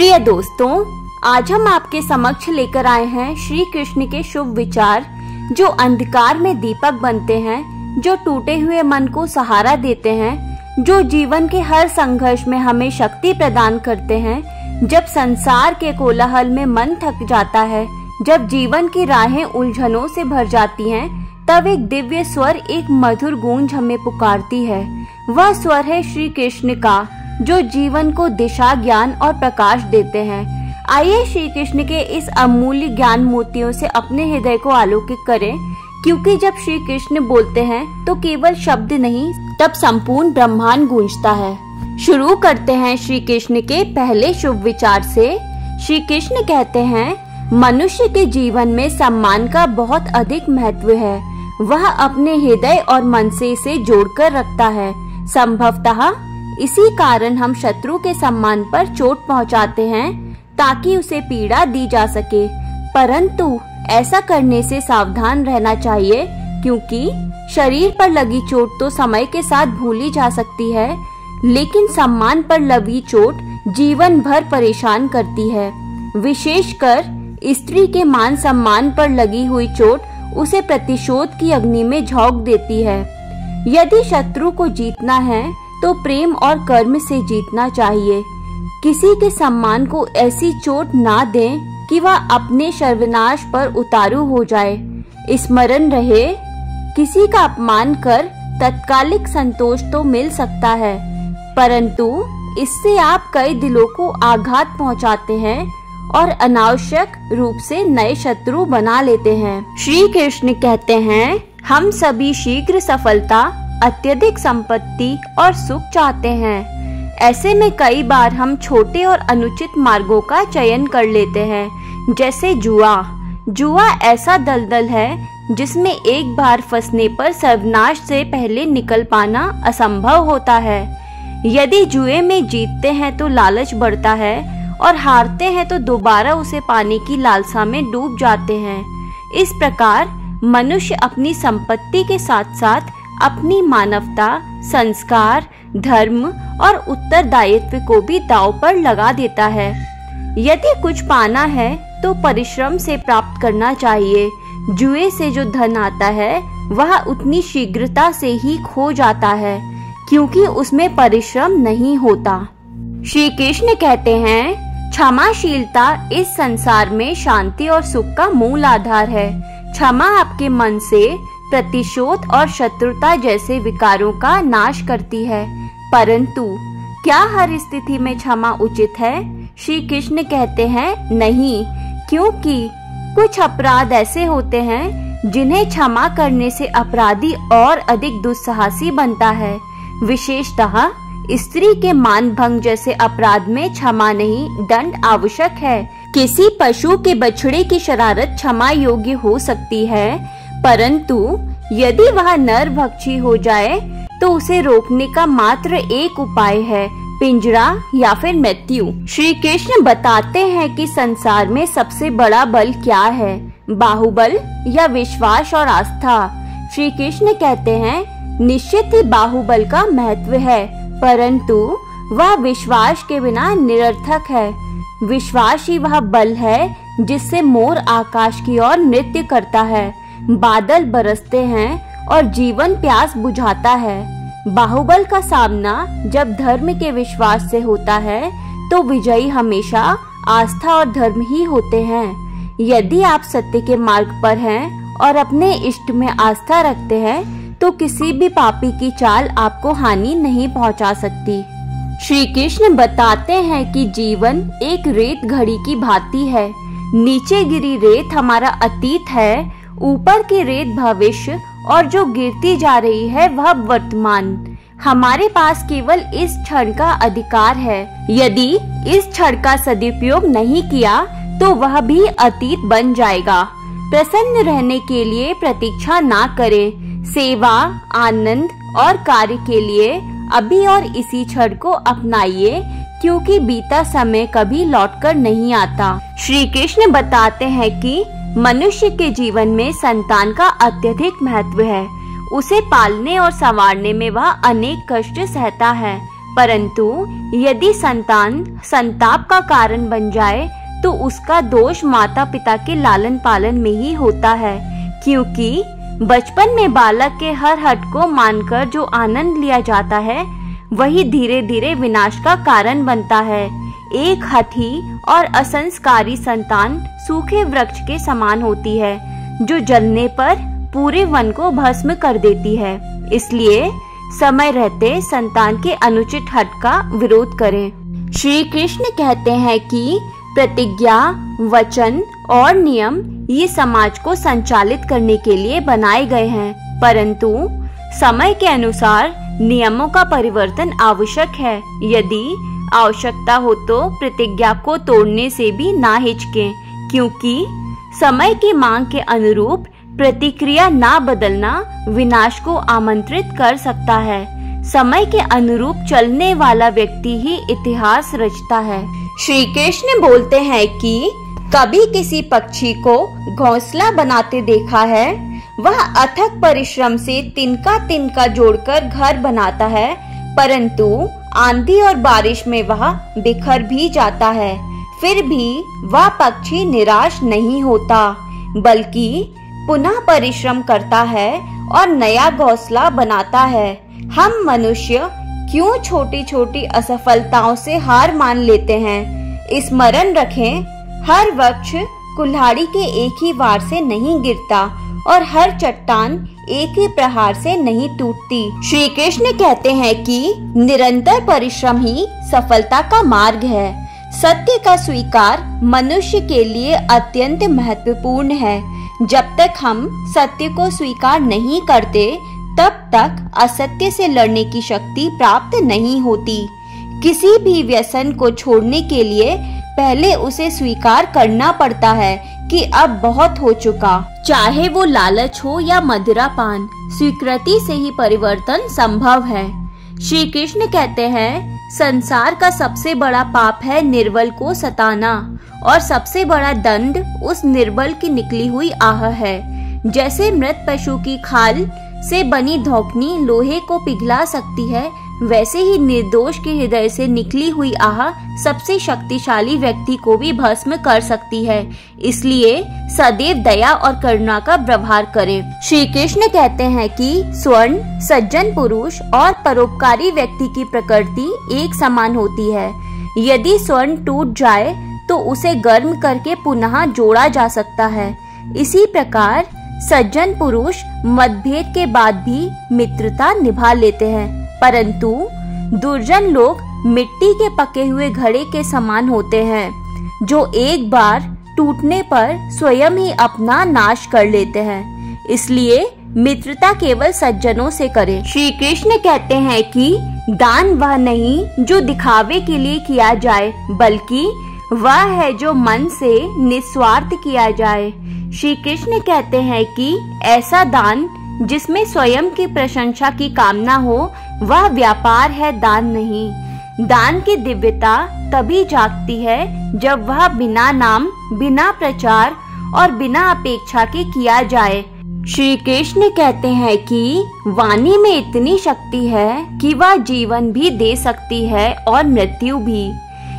प्रिय दोस्तों, आज हम आपके समक्ष लेकर आए हैं श्री कृष्ण के शुभ विचार, जो अंधकार में दीपक बनते हैं, जो टूटे हुए मन को सहारा देते हैं, जो जीवन के हर संघर्ष में हमें शक्ति प्रदान करते हैं। जब संसार के कोलाहल में मन थक जाता है, जब जीवन की राहें उलझनों से भर जाती हैं, तब एक दिव्य स्वर, एक मधुर गूंज हमें पुकारती है। वह स्वर है श्री कृष्ण का, जो जीवन को दिशा, ज्ञान और प्रकाश देते हैं। आइए श्री कृष्ण के इस अमूल्य ज्ञान मोतियों से अपने हृदय को आलोकित करें, क्योंकि जब श्री कृष्ण बोलते हैं तो केवल शब्द नहीं, तब संपूर्ण ब्रह्मांड गूंजता है। शुरू करते हैं श्री कृष्ण के पहले शुभ विचार से। श्री कृष्ण कहते हैं, मनुष्य के जीवन में सम्मान का बहुत अधिक महत्व है। वह अपने हृदय और मन से इसे जोड़कर रखता है। संभवतः इसी कारण हम शत्रु के सम्मान पर चोट पहुंचाते हैं, ताकि उसे पीड़ा दी जा सके। परंतु ऐसा करने से सावधान रहना चाहिए, क्योंकि शरीर पर लगी चोट तो समय के साथ भूली जा सकती है, लेकिन सम्मान पर लगी चोट जीवन भर परेशान करती है। विशेषकर स्त्री के मान सम्मान पर लगी हुई चोट उसे प्रतिशोध की अग्नि में झोंक देती है। यदि शत्रु को जीतना है तो प्रेम और कर्म से जीतना चाहिए। किसी के सम्मान को ऐसी चोट ना दें कि वह अपने सर्वनाश पर उतारू हो जाए। स्मरण रहे, किसी का अपमान कर तत्कालिक संतोष तो मिल सकता है, परंतु इससे आप कई दिलों को आघात पहुंचाते हैं और अनावश्यक रूप से नए शत्रु बना लेते हैं। श्री कृष्ण कहते हैं, हम सभी शीघ्र सफलता, अत्यधिक संपत्ति और सुख चाहते हैं। ऐसे में कई बार हम छोटे और अनुचित मार्गों का चयन कर लेते हैं, जैसे जुआ ऐसा दलदल है जिसमें एक बार फंसने पर सर्वनाश से पहले निकल पाना असंभव होता है। यदि जुए में जीतते हैं तो लालच बढ़ता है और हारते हैं तो दोबारा उसे पाने की लालसा में डूब जाते हैं। इस प्रकार मनुष्य अपनी संपत्ति के साथ साथ अपनी मानवता, संस्कार, धर्म और उत्तरदायित्व को भी दांव पर लगा देता है। यदि कुछ पाना है तो परिश्रम से प्राप्त करना चाहिए। जुए से जो धन आता है वह उतनी शीघ्रता से ही खो जाता है, क्योंकि उसमें परिश्रम नहीं होता। श्री कृष्ण कहते हैं, क्षमाशीलता इस संसार में शांति और सुख का मूल आधार है। क्षमा आपके मन से प्रतिशोध और शत्रुता जैसे विकारों का नाश करती है। परंतु क्या हर स्थिति में क्षमा उचित है? श्री कृष्ण कहते हैं, नहीं, क्योंकि कुछ अपराध ऐसे होते हैं जिन्हें क्षमा करने से अपराधी और अधिक दुस्साहसी बनता है। विशेषतः स्त्री के मान भंग जैसे अपराध में क्षमा नहीं, दंड आवश्यक है। किसी पशु के बछड़े की शरारत क्षमा योग्य हो सकती है, परंतु यदि वह नरभक्षी हो जाए तो उसे रोकने का मात्र एक उपाय है, पिंजरा या फिर मृत्यु। श्री कृष्ण बताते हैं कि संसार में सबसे बड़ा बल क्या है, बाहुबल या विश्वास और आस्था। श्री कृष्ण कहते हैं, निश्चित ही बाहुबल का महत्व है, परंतु वह विश्वास के बिना निरर्थक है। विश्वास ही वह बल है जिससे मोर आकाश की ओर नृत्य करता है, बादल बरसते हैं और जीवन प्यास बुझाता है। बाहुबल का सामना जब धर्म के विश्वास से होता है तो विजयी हमेशा आस्था और धर्म ही होते हैं। यदि आप सत्य के मार्ग पर हैं और अपने इष्ट में आस्था रखते हैं तो किसी भी पापी की चाल आपको हानि नहीं पहुंचा सकती। श्री कृष्ण बताते हैं कि जीवन एक रेत घड़ी की भांति है। नीचे गिरी रेत हमारा अतीत है, ऊपर की रेत भविष्य, और जो गिरती जा रही है वह वर्तमान। हमारे पास केवल इस क्षण का अधिकार है। यदि इस क्षण का सदुपयोग नहीं किया तो वह भी अतीत बन जाएगा। प्रसन्न रहने के लिए प्रतीक्षा ना करें। सेवा, आनंद और कार्य के लिए अभी और इसी क्षण को अपनाइए, क्योंकि बीता समय कभी लौटकर नहीं आता। श्री कृष्ण बताते हैं कि मनुष्य के जीवन में संतान का अत्यधिक महत्व है। उसे पालने और संवारने में वह अनेक कष्ट सहता है, परंतु यदि संतान संताप का कारण बन जाए तो उसका दोष माता पिता के लालन पालन में ही होता है, क्योंकि बचपन में बालक के हर हठ को मानकर जो आनंद लिया जाता है वही धीरे धीरे विनाश का कारण बनता है। एक हठी और असंस्कारी संतान सूखे वृक्ष के समान होती है जो जलने पर पूरे वन को भस्म कर देती है। इसलिए समय रहते संतान के अनुचित हठ का विरोध करें। श्री कृष्ण कहते हैं कि प्रतिज्ञा, वचन और नियम ये समाज को संचालित करने के लिए बनाए गए हैं, परंतु समय के अनुसार नियमों का परिवर्तन आवश्यक है। यदि आवश्यकता हो तो प्रतिज्ञा को तोड़ने से भी ना हिचकें, क्योंकि समय की मांग के अनुरूप प्रतिक्रिया ना बदलना विनाश को आमंत्रित कर सकता है। समय के अनुरूप चलने वाला व्यक्ति ही इतिहास रचता है। श्री कृष्ण बोलते हैं कि कभी किसी पक्षी को घोंसला बनाते देखा है। वह अथक परिश्रम से तिनका तिनका जोड़कर घर बनाता है, परंतु आंधी और बारिश में वह बिखर भी जाता है। फिर भी वह पक्षी निराश नहीं होता, बल्कि पुनः परिश्रम करता है और नया घोंसला बनाता है। हम मनुष्य क्यों छोटी छोटी असफलताओं से हार मान लेते हैं? स्मरण रखें, हर वृक्ष कुल्हाड़ी के एक ही वार से नहीं गिरता और हर चट्टान एक ही प्रहार से नहीं टूटती। श्री कृष्ण कहते हैं कि निरंतर परिश्रम ही सफलता का मार्ग है। सत्य का स्वीकार मनुष्य के लिए अत्यंत महत्वपूर्ण है। जब तक हम सत्य को स्वीकार नहीं करते, तब तक असत्य से लड़ने की शक्ति प्राप्त नहीं होती। किसी भी व्यसन को छोड़ने के लिए पहले उसे स्वीकार करना पड़ता है कि अब बहुत हो चुका। चाहे वो लालच हो या मदिरा पान, स्वीकृति से ही परिवर्तन संभव है। श्री कृष्ण कहते हैं, संसार का सबसे बड़ा पाप है निर्बल को सताना, और सबसे बड़ा दंड उस निर्बल की निकली हुई आह है। जैसे मृत पशु की खाल से बनी धौकनी लोहे को पिघला सकती है, वैसे ही निर्दोष के हृदय से निकली हुई आह सबसे शक्तिशाली व्यक्ति को भी भस्म कर सकती है। इसलिए सदैव दया और करुणा का व्यवहार करें। श्री कृष्ण कहते हैं कि स्वर्ण, सज्जन पुरुष और परोपकारी व्यक्ति की प्रकृति एक समान होती है। यदि स्वर्ण टूट जाए तो उसे गर्म करके पुनः जोड़ा जा सकता है। इसी प्रकार सज्जन पुरुष मतभेद के बाद भी मित्रता निभा लेते हैं, परंतु दुर्जन लोग मिट्टी के पके हुए घड़े के समान होते हैं, जो एक बार टूटने पर स्वयं ही अपना नाश कर लेते हैं। इसलिए मित्रता केवल सज्जनों से करें। श्री कृष्ण कहते हैं कि दान वह नहीं जो दिखावे के लिए किया जाए, बल्कि वह है जो मन से निस्वार्थ किया जाए। श्री कृष्ण कहते हैं कि ऐसा दान जिसमें स्वयं की प्रशंसा की कामना हो, वह व्यापार है, दान नहीं। दान की दिव्यता तभी जागती है जब वह बिना नाम, बिना प्रचार और बिना अपेक्षा के किया जाए। श्री कृष्ण कहते हैं कि वाणी में इतनी शक्ति है कि वह जीवन भी दे सकती है और मृत्यु भी।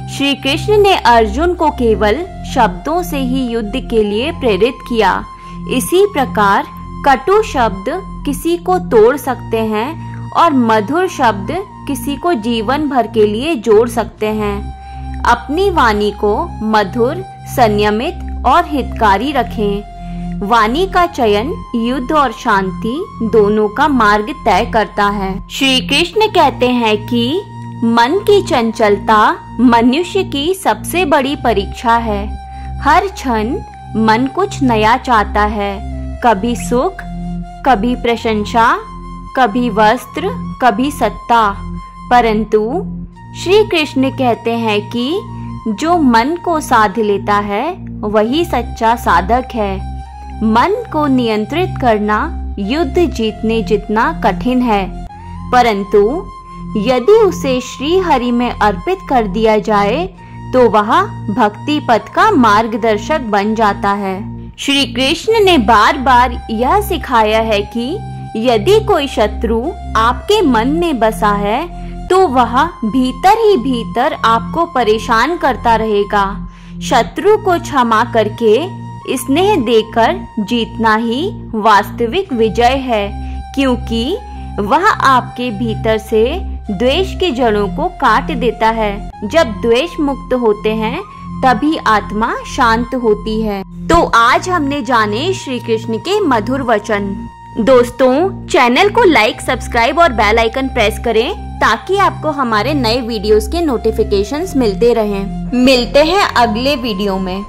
श्री कृष्ण ने अर्जुन को केवल शब्दों से ही युद्ध के लिए प्रेरित किया। इसी प्रकार कटु शब्द किसी को तोड़ सकते हैं और मधुर शब्द किसी को जीवन भर के लिए जोड़ सकते हैं। अपनी वाणी को मधुर, संयमित और हितकारी रखें। वाणी का चयन युद्ध और शांति दोनों का मार्ग तय करता है। श्री कृष्ण कहते हैं कि मन की चंचलता मनुष्य की सबसे बड़ी परीक्षा है। हर क्षण मन कुछ नया चाहता है, कभी सुख, कभी प्रशंसा, कभी वस्त्र, कभी सत्ता। परंतु श्री कृष्ण कहते हैं कि जो मन को साध लेता है वही सच्चा साधक है। मन को नियंत्रित करना युद्ध जीतने जितना कठिन है, परंतु यदि उसे श्री हरि में अर्पित कर दिया जाए तो वह भक्ति पथ का मार्गदर्शक बन जाता है। श्री कृष्ण ने बार बार यह सिखाया है कि यदि कोई शत्रु आपके मन में बसा है तो वह भीतर ही भीतर आपको परेशान करता रहेगा। शत्रु को क्षमा करके स्नेह देकर जीतना ही वास्तविक विजय है, क्योंकि वह आपके भीतर से द्वेष की जड़ों को काट देता है। जब द्वेष मुक्त होते हैं तभी आत्मा शांत होती है। तो आज हमने जाने श्री कृष्ण के मधुर वचन। दोस्तों, चैनल को लाइक, सब्सक्राइब और बेल आइकन प्रेस करें ताकि आपको हमारे नए वीडियोस के नोटिफिकेशंस मिलते रहें। मिलते हैं अगले वीडियो में।